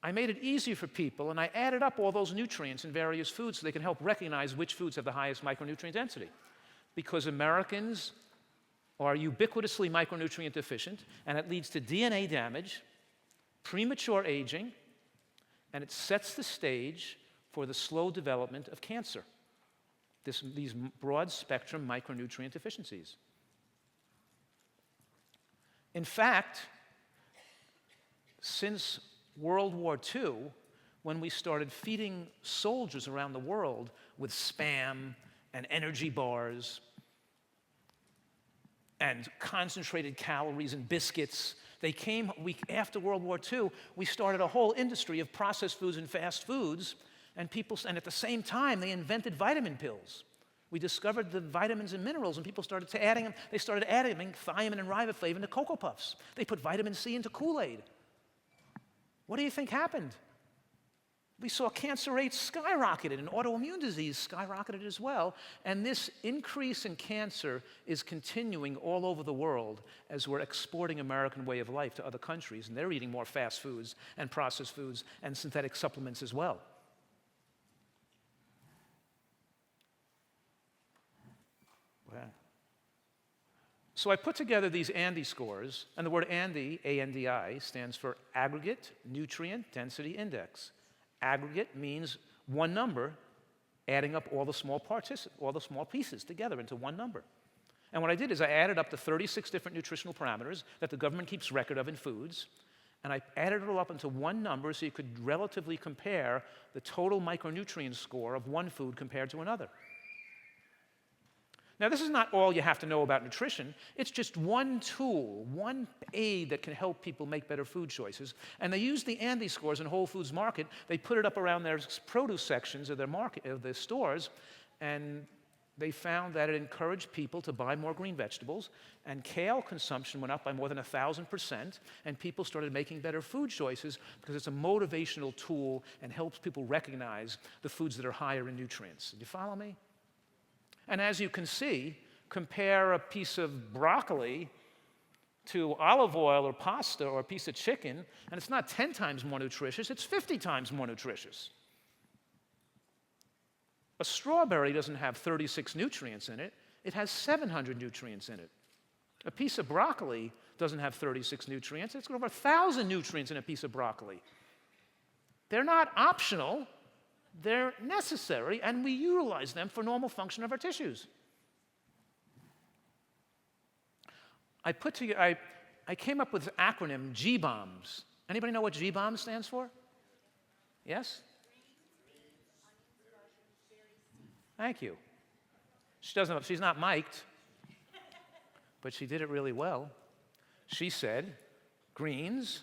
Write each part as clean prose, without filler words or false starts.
I made it easier for people, and I added up all those nutrients in various foods so they can help recognize which foods have the highest micronutrient density. Because Americans are ubiquitously micronutrient deficient, and it leads to DNA damage, premature aging, and it sets the stage for the slow development of cancer, these broad-spectrum micronutrient deficiencies. In fact, since World War II, when we started feeding soldiers around the world with Spam and energy bars and concentrated calories and biscuits, after World War II, we started a whole industry of processed foods and fast foods, and at the same time, they invented vitamin pills. We discovered the vitamins and minerals, and people started adding them. They started adding thiamine and riboflavin to Cocoa Puffs. They put vitamin C into Kool-Aid. What do you think happened? We saw cancer rates skyrocketed, and autoimmune disease skyrocketed as well. And this increase in cancer is continuing all over the world as we're exporting American way of life to other countries, and they're eating more fast foods and processed foods and synthetic supplements as well. So I put together these ANDI scores, and the word ANDI, A-N-D-I, stands for Aggregate Nutrient Density Index. Aggregate means one number, adding up all the small pieces together into one number. And what I did is I added up the 36 different nutritional parameters that the government keeps record of in foods, and I added it all up into one number so you could relatively compare the total micronutrient score of one food compared to another. Now, this is not all you have to know about nutrition. It's just one tool, one aid that can help people make better food choices. And they use the ANDI scores in Whole Foods Market. They put it up around their produce sections of their stores, and they found that it encouraged people to buy more green vegetables, and kale consumption went up by more than 1,000%, and people started making better food choices because it's a motivational tool and helps people recognize the foods that are higher in nutrients. Do you follow me? And as you can see, compare a piece of broccoli to olive oil or pasta or a piece of chicken, and it's not 10 times more nutritious, it's 50 times more nutritious. A strawberry doesn't have 36 nutrients in it, it has 700 nutrients in it. A piece of broccoli doesn't have 36 nutrients, it's got over 1,000 nutrients in a piece of broccoli. They're not optional. They're necessary, and we utilize them for normal function of our tissues. I came up with the acronym GBOMBS. Anybody know what GBOMBS stands for? Yes? Thank you. She's not mic'd, but she did it really well. She said, greens,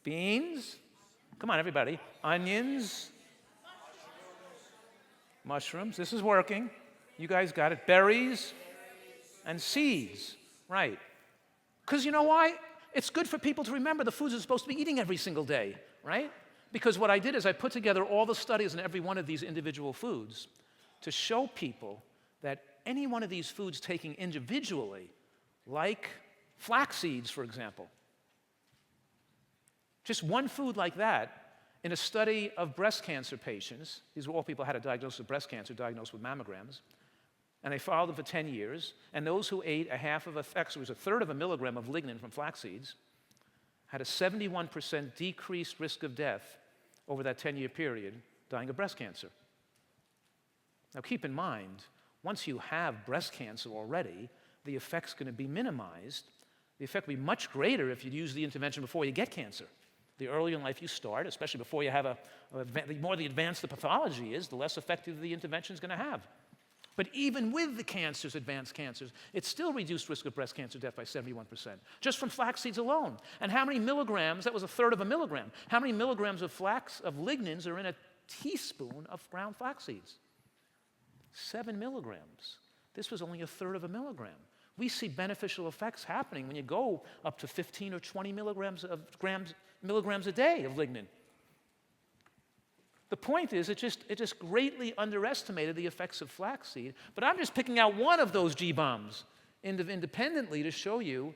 beans, come on, everybody. Onions. Mushrooms. This is working. You guys got it. Berries. And seeds. Right. Because you know why? It's good for people to remember the foods they're supposed to be eating every single day, right? Because what I did is I put together all the studies on every one of these individual foods to show people that any one of these foods taken individually, like flax seeds, for example, just one food like that, in a study of breast cancer patients, these were all people who had a diagnosis of breast cancer, diagnosed with mammograms, and they followed them for 10 years, and those who ate actually it was a third of a milligram of lignin from flax seeds, had a 71% decreased risk of death over that 10-year period, dying of breast cancer. Now keep in mind, once you have breast cancer already, the effect's going to be minimized. The effect will be much greater if you use the intervention before you get cancer. The earlier in life you start, especially before you have the more the advanced the pathology is, the less effective the intervention is going to have. But even with the cancers, advanced cancers, it still reduced risk of breast cancer death by 71%, just from flax seeds alone. And how many milligrams, that was a third of a milligram, how many milligrams of lignins are in a teaspoon of ground flax seeds? 7 milligrams. This was only a third of a milligram. We see beneficial effects happening when you go up to 15 or 20 milligrams a day of lignin. The point is, it just greatly underestimated the effects of flaxseed, but I'm just picking out one of those GBOMBs independently to show you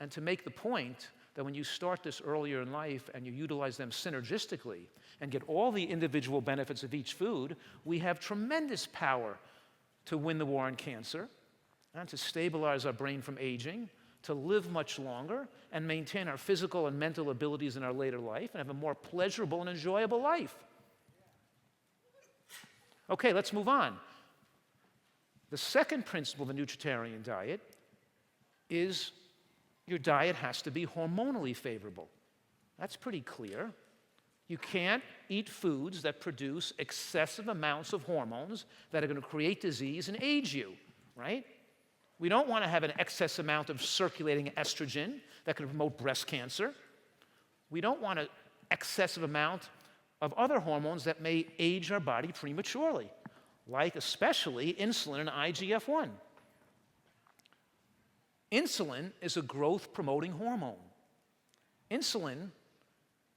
and to make the point that when you start this earlier in life and you utilize them synergistically and get all the individual benefits of each food, we have tremendous power to win the war on cancer and to stabilize our brain from aging, to live much longer and maintain our physical and mental abilities in our later life and have a more pleasurable and enjoyable life. Okay, let's move on. The second principle of a nutritarian diet is your diet has to be hormonally favorable. That's pretty clear. You can't eat foods that produce excessive amounts of hormones that are going to create disease and age you, right? We don't want to have an excess amount of circulating estrogen that can promote breast cancer. We don't want an excessive amount of other hormones that may age our body prematurely, like especially insulin and IGF-1. Insulin is a growth-promoting hormone. Insulin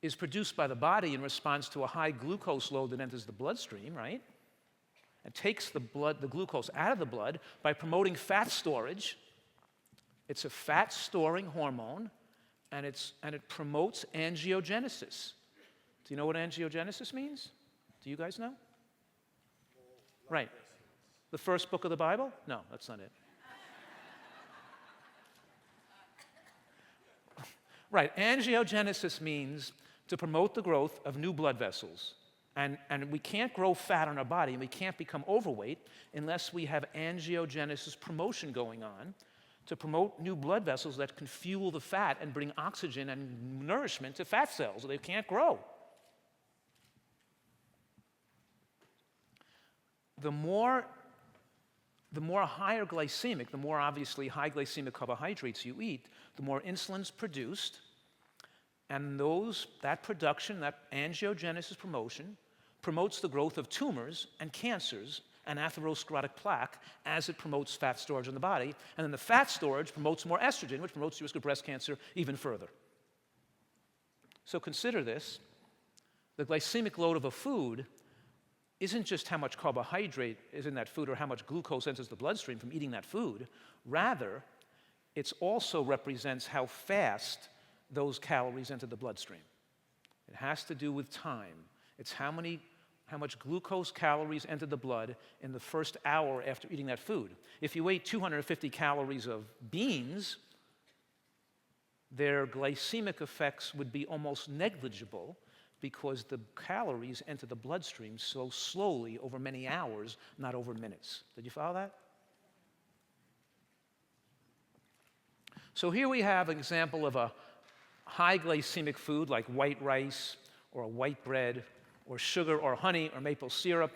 is produced by the body in response to a high glucose load that enters the bloodstream, right? It takes the glucose out of the blood by promoting fat storage. It's a fat-storing hormone, and it promotes angiogenesis. Do you know what angiogenesis means? Do you guys know? Right. The first book of the Bible? No, that's not it. Right, angiogenesis means to promote the growth of new blood vessels. And we can't grow fat on our body, and we can't become overweight unless we have angiogenesis promotion going on to promote new blood vessels that can fuel the fat and bring oxygen and nourishment to fat cells, so they can't grow. The more higher glycemic, the more obviously high glycemic carbohydrates you eat, the more insulin's produced, and that production, that angiogenesis promotion, promotes the growth of tumors and cancers and atherosclerotic plaque as it promotes fat storage in the body, and then the fat storage promotes more estrogen, which promotes the risk of breast cancer even further. So consider this. The glycemic load of a food isn't just how much carbohydrate is in that food or how much glucose enters the bloodstream from eating that food. Rather, it also represents how fast those calories enter the bloodstream. It has to do with time. It's how much glucose calories enter the blood in the first hour after eating that food. If you ate 250 calories of beans, their glycemic effects would be almost negligible because the calories enter the bloodstream so slowly over many hours, not over minutes. Did you follow that? So here we have an example of a high glycemic food like white rice or white bread or sugar or honey or maple syrup,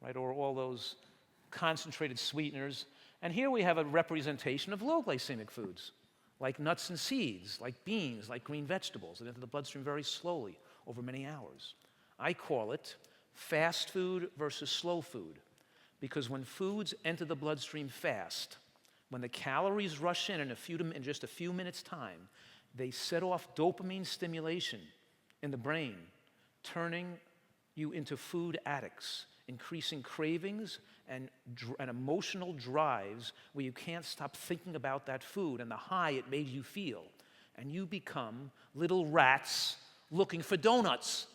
right, or all those concentrated sweeteners. And here we have a representation of low glycemic foods, like nuts and seeds, like beans, like green vegetables that enter the bloodstream very slowly over many hours. I call it fast food versus slow food, because when foods enter the bloodstream fast, when the calories rush in just a few minutes' time, they set off dopamine stimulation in the brain, turning you into food addicts, increasing cravings and emotional drives where you can't stop thinking about that food and the high it made you feel. And you become little rats looking for donuts.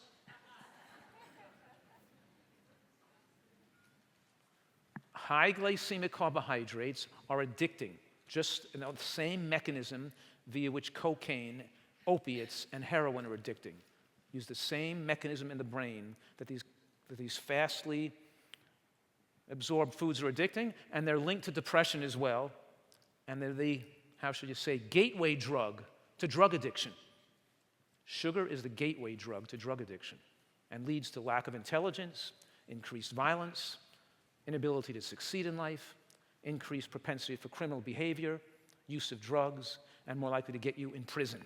High glycemic carbohydrates are addicting, just the same mechanism via which cocaine, opiates, and heroin are addicting. Use the same mechanism in the brain that these fastly absorbed foods are addicting, and they're linked to depression as well. And they're the, how should you say, gateway drug to drug addiction. Sugar is the gateway drug to drug addiction and leads to lack of intelligence, increased violence, inability to succeed in life, increased propensity for criminal behavior, use of drugs, and more likely to get you in prison,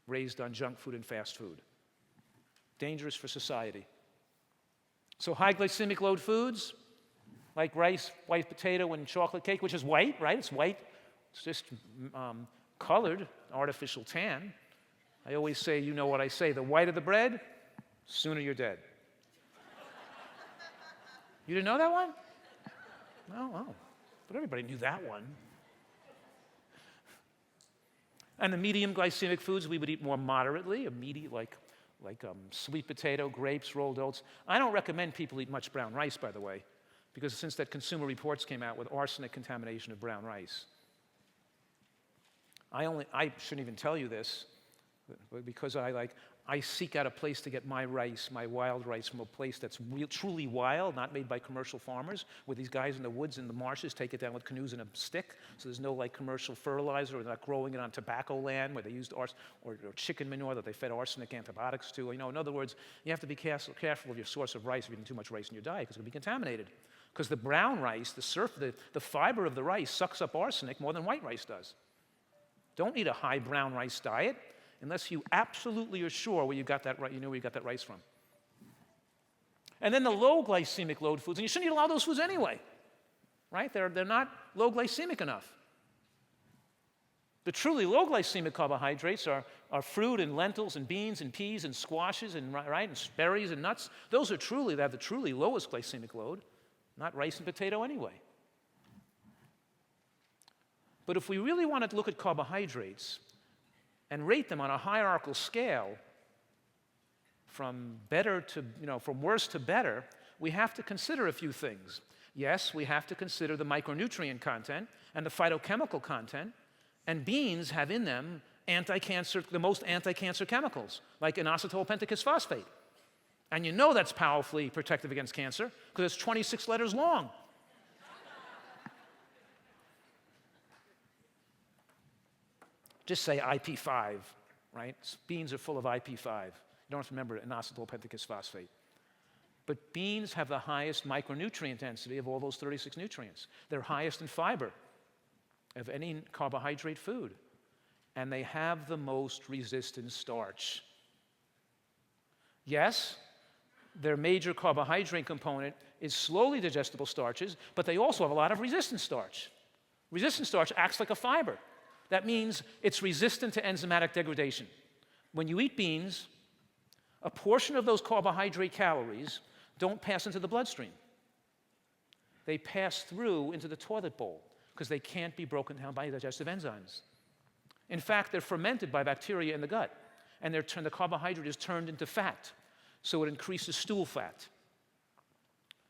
raised on junk food and fast food. Dangerous for society. So high glycemic load foods, like rice, white potato, and chocolate cake, which is white, right? It's white. It's just colored, artificial tan. I always say, you know what I say, the whiter the bread, sooner you're dead. You didn't know that one? Oh, but everybody knew that one. And the medium glycemic foods we would eat more moderately, like sweet potato, grapes, rolled oats. I don't recommend people eat much brown rice, by the way, because since that Consumer Reports came out with arsenic contamination of brown rice. I shouldn't even tell you this, because I seek out a place to get my rice, my wild rice, from a place that's truly wild, not made by commercial farmers, where these guys in the woods and the marshes take it down with canoes and a stick, so there's no commercial fertilizer, or they're not growing it on tobacco land where they used or chicken manure that they fed arsenic antibiotics to. In other words, you have to be careful of your source of rice if you're eating too much rice in your diet, because it's going to be contaminated. Because the brown rice, the fiber of the rice sucks up arsenic more than white rice does. Don't eat a high brown rice diet unless you absolutely are sure where you got that where you got that rice from. And then the low glycemic load foods, and you shouldn't eat a lot of those foods anyway, right? They're not low glycemic enough. The truly low glycemic carbohydrates are fruit and lentils and beans and peas and squashes and berries and nuts. Those have the truly lowest glycemic load, not rice and potato anyway. But if we really want to look at carbohydrates and rate them on a hierarchical scale from worse to better, we have to consider a few things. Yes, we have to consider the micronutrient content and the phytochemical content, and beans have in them the most anti-cancer chemicals, like inositol pentachous phosphate. And that's powerfully protective against cancer because it's 26 letters long. Just say IP5, right? Beans are full of IP5. You don't have to remember inositol pentachous phosphate. But beans have the highest micronutrient density of all those 36 nutrients. They're highest in fiber of any carbohydrate food. And they have the most resistant starch. Yes, their major carbohydrate component is slowly digestible starches, but they also have a lot of resistant starch. Resistant starch acts like a fiber. That means it's resistant to enzymatic degradation. When you eat beans, a portion of those carbohydrate calories don't pass into the bloodstream. They pass through into the toilet bowl because they can't be broken down by digestive enzymes. In fact, they're fermented by bacteria in the gut, and the carbohydrate is turned into fat, so it increases stool fat.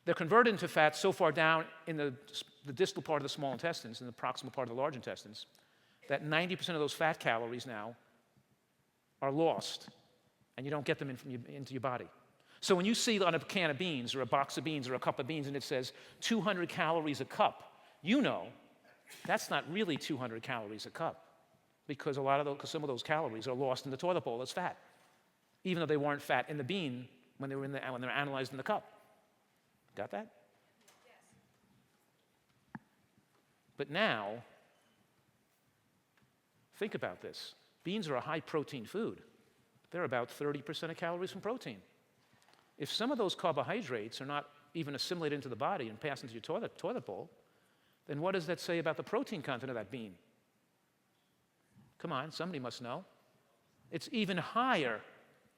They're converted into fat so far down in the distal part of the small intestines and the proximal part of the large intestines that 90% of those fat calories now are lost, and you don't get them into your body. So when you see on a can of beans or a box of beans or a cup of beans and it says 200 calories a cup, that's not really 200 calories a cup, because some of those calories are lost in the toilet bowl as fat, even though they weren't fat in the bean when they were analyzed in the cup. Got that? Yes. But now, think about this. Beans are a high-protein food. They're about 30% of calories from protein. If some of those carbohydrates are not even assimilated into the body and pass into your toilet bowl, then what does that say about the protein content of that bean? Come on, somebody must know. It's even higher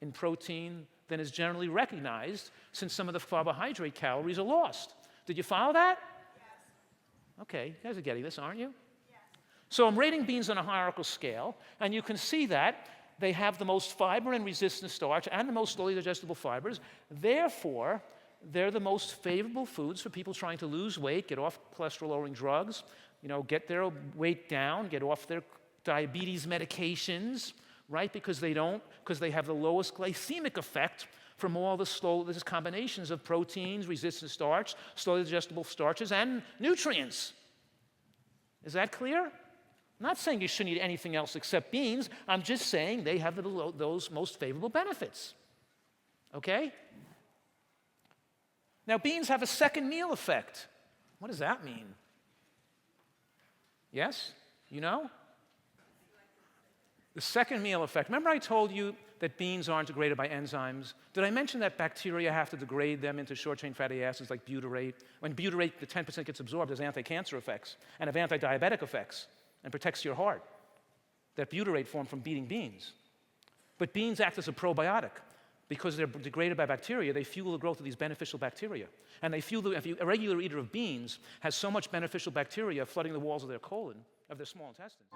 in protein than is generally recognized, since some of the carbohydrate calories are lost. Did you follow that? Yes. Okay, you guys are getting this, aren't you? So I'm rating beans on a hierarchical scale, and you can see that they have the most fiber and resistant starch and the most slowly digestible fibers. Therefore, they're the most favorable foods for people trying to lose weight, get off cholesterol-lowering drugs, get their weight down, get off their diabetes medications, right? Because they have the lowest glycemic effect from all these combinations of proteins, resistant starch, slowly digestible starches, and nutrients. Is that clear? I'm not saying you shouldn't eat anything else except beans. I'm just saying they have those most favorable benefits. Okay? Now, beans have a second meal effect. What does that mean? Yes? You know? The second meal effect. Remember I told you that beans aren't degraded by enzymes? Did I mention that bacteria have to degrade them into short-chain fatty acids like butyrate? When butyrate, the 10% gets absorbed, there's anti-cancer effects and have anti-diabetic effects and protects your heart. That butyrate formed from eating beans. But beans act as a probiotic. Because they're degraded by bacteria, they fuel the growth of these beneficial bacteria. And a regular eater of beans has so much beneficial bacteria flooding the walls of their colon, of their small intestines.